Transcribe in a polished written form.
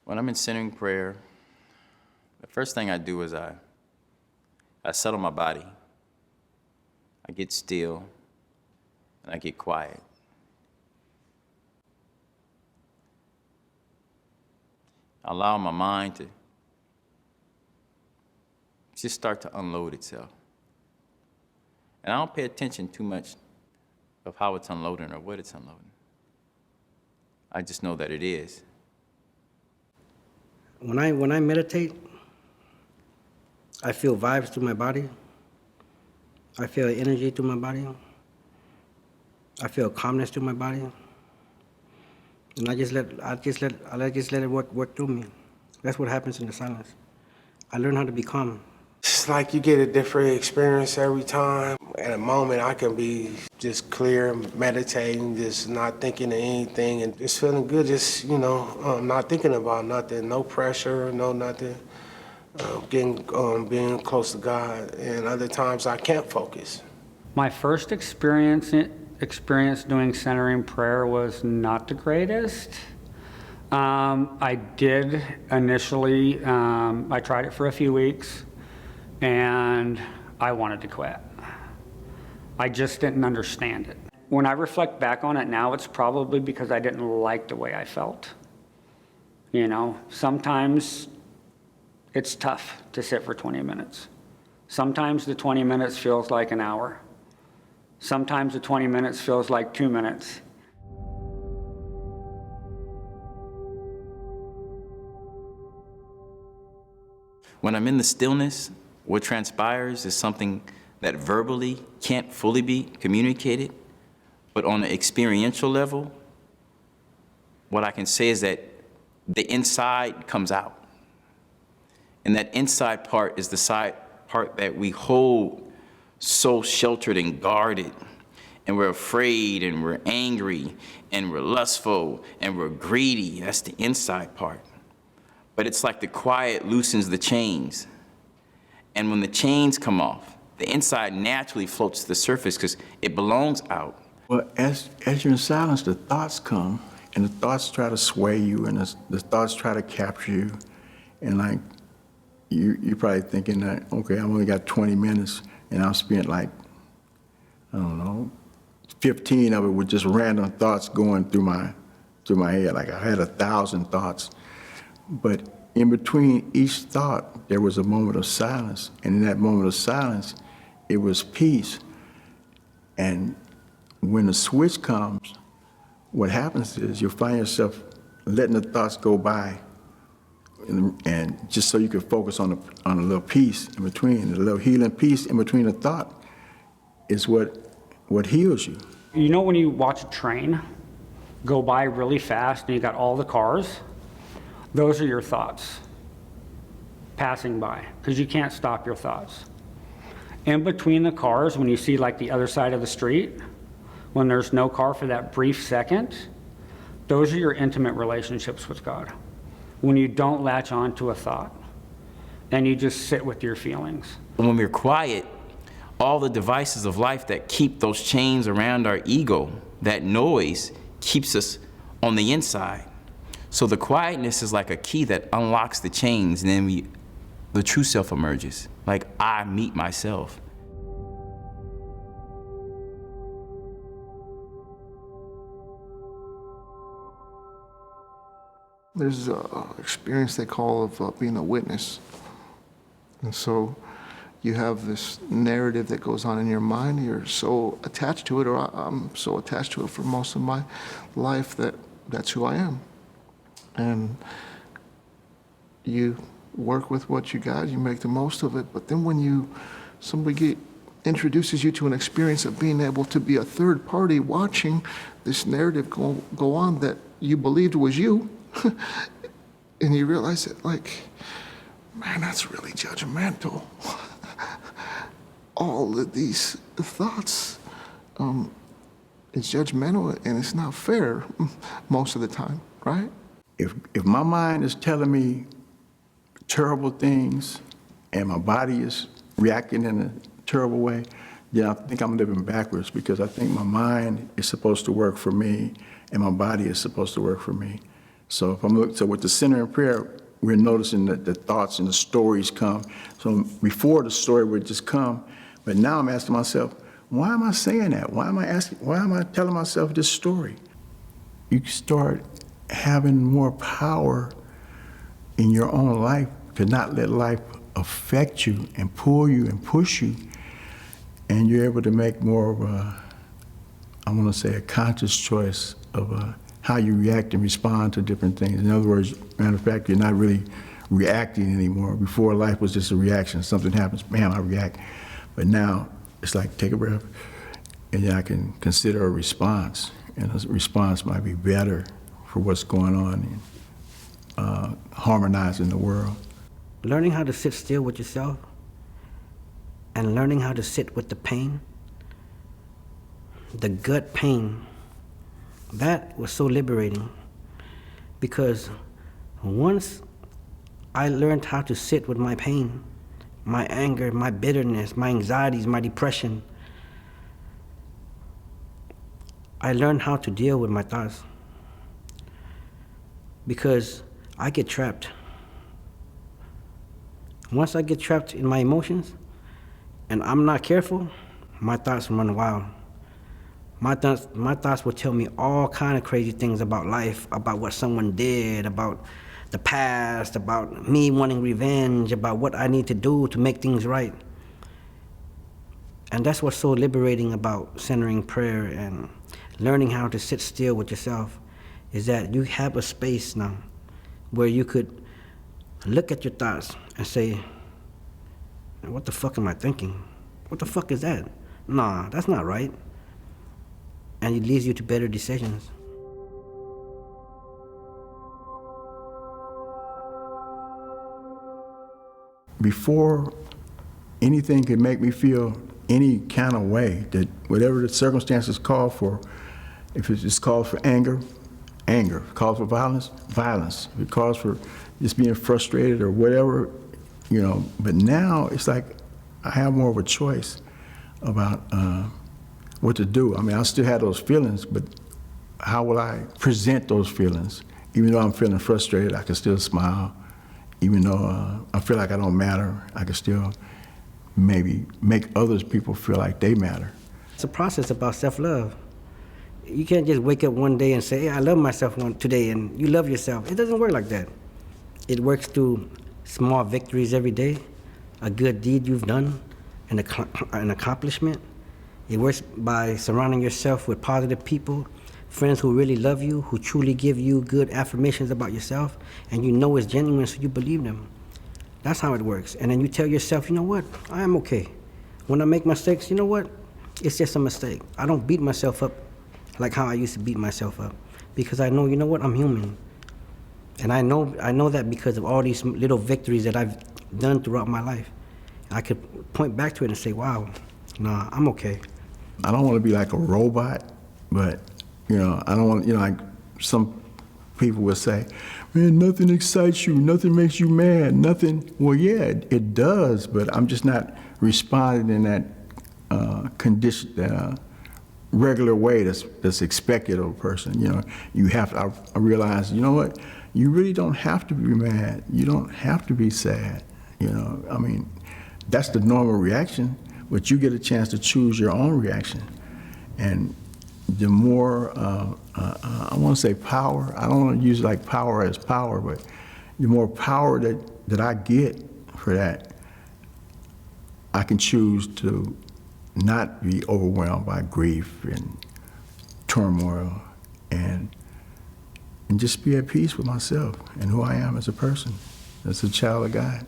When I'm in centering prayer, the first thing I do is I settle my body. I get still and I get quiet. I allow my mind to just start to unload itself. And I don't pay attention too much of how it's unloading or what it's unloading. I just know that it is. When I meditate, I feel vibes through my body. I feel energy through my body. I feel calmness through my body. And I just let it work through me. That's what happens in the silence. I learn how to be calm. It's like you get a different experience every time. At a moment, I can be just clear, meditating, just not thinking of anything, and just feeling good, just, not thinking about nothing, no pressure, no nothing. Being close to God, and other times I can't focus. My first experience doing centering prayer was not the greatest. I did initially, I tried it for a few weeks, and I wanted to quit. I just didn't understand it. When I reflect back on it now, it's probably because I didn't like the way I felt. Sometimes it's tough to sit for 20 minutes. Sometimes the 20 minutes feels like an hour. Sometimes the 20 minutes feels like 2 minutes. When I'm in the stillness, what transpires is something that verbally can't fully be communicated, but on an experiential level, what I can say is that the inside comes out. And that inside part is the side part that we hold so sheltered and guarded. And we're afraid and we're angry and we're lustful and we're greedy. That's the inside part. But it's like the quiet loosens the chains. And when the chains come off, the inside naturally floats to the surface because it belongs out. Well, as you're in silence, the thoughts come and the thoughts try to sway you and the thoughts try to capture you. And like, you're probably thinking that, okay, I've only got 20 minutes and I've spent 15 of it with just random thoughts going through my head. Like I had 1,000 thoughts. But in between each thought, there was a moment of silence. And in that moment of silence, it was peace. And when the switch comes, what happens is you'll find yourself letting the thoughts go by. And just so you can focus on a little peace in between, a little healing peace in between the thought is what heals you. When you watch a train go by really fast and you got all the cars, those are your thoughts passing by because you can't stop your thoughts. In between the cars, when you see like the other side of the street, when there's no car for that brief second, those are your intimate relationships with God. When you don't latch on to a thought and you just sit with your feelings. When we're quiet, all the devices of life that keep those chains around our ego, that noise keeps us on the inside. So the quietness is like a key that unlocks the chains, and then the true self emerges. Like I meet myself. There's an experience they call of being a witness. And so you have this narrative that goes on in your mind. You're so attached to it, or I'm so attached to it for most of my life that that's who I am. And you work with what you got, you make the most of it. But then when somebody introduces you to an experience of being able to be a third party watching this narrative go on that you believed was you, and you realize that, man, that's really judgmental. All of these thoughts, it's judgmental and it's not fair most of the time, right? If my mind is telling me terrible things and my body is reacting in a terrible way, then I think I'm living backwards, because I think my mind is supposed to work for me and my body is supposed to work for me. So if I'm looking, so with the center in prayer, we're noticing that the thoughts and the stories come. So before the story would just come, but now I'm asking myself, why am I saying that? Why am I telling myself this story? You start having more power in your own life to not let life affect you and pull you and push you. And you're able to make more of a, I want to say, a conscious choice of how you react and respond to different things. In other words, matter of fact, you're not really reacting anymore. Before, life was just a reaction. Something happens, bam, I react. But now it's like, take a breath, and then I can consider a response. And a response might be better for what's going on and harmonizing the world. Learning how to sit still with yourself and learning how to sit with the pain, the gut pain, that was so liberating, because once I learned how to sit with my pain, my anger, my bitterness, my anxieties, my depression, I learned how to deal with my thoughts, because I get trapped. Once I get trapped in my emotions and I'm not careful, my thoughts run wild. My thoughts will tell me all kind of crazy things about life, about what someone did, about the past, about me wanting revenge, about what I need to do to make things right. And that's what's so liberating about centering prayer and learning how to sit still with yourself, is that you have a space now where you could look at your thoughts and say, what the fuck am I thinking? What the fuck is that? Nah, that's not right. And it leads you to better decisions. Before anything could make me feel any kind of way, that whatever the circumstances call for, if it's just calls for anger, anger. If it calls for violence, violence. If it calls for just being frustrated or whatever, you know. But now it's like I have more of a choice about what to do. I mean, I still have those feelings, but how will I present those feelings? Even though I'm feeling frustrated, I can still smile. Even though I feel like I don't matter, I can still maybe make others people feel like they matter. It's a process about self-love. You can't just wake up one day and say, hey, I love myself today, and you love yourself. It doesn't work like that. It works through small victories every day, a good deed you've done, an accomplishment. It works by surrounding yourself with positive people, friends who really love you, who truly give you good affirmations about yourself, and you know it's genuine, so you believe them. That's how it works. And then you tell yourself, you know what, I am okay. When I make mistakes, you know what, it's just a mistake. I don't beat myself up like how I used to beat myself up, because I know, you know what, I'm human. And I know that because of all these little victories that I've done throughout my life. I could point back to it and say, wow, nah, I'm okay. I don't want to be like a robot, but, you know, I don't want, you know, like some people will say, man, nothing excites you, nothing makes you mad, nothing. Well, yeah, it does, but I'm just not responding in that condition, regular way that's expected of a person. You know, you have to, I realize, you know what, you really don't have to be mad. You don't have to be sad. You know, I mean, that's the normal reaction, but you get a chance to choose your own reaction. And the more, I want to say power, I don't want to use like power as power, but the more power that I get for that, I can choose to not be overwhelmed by grief and turmoil and just be at peace with myself and who I am as a person, as a child of God.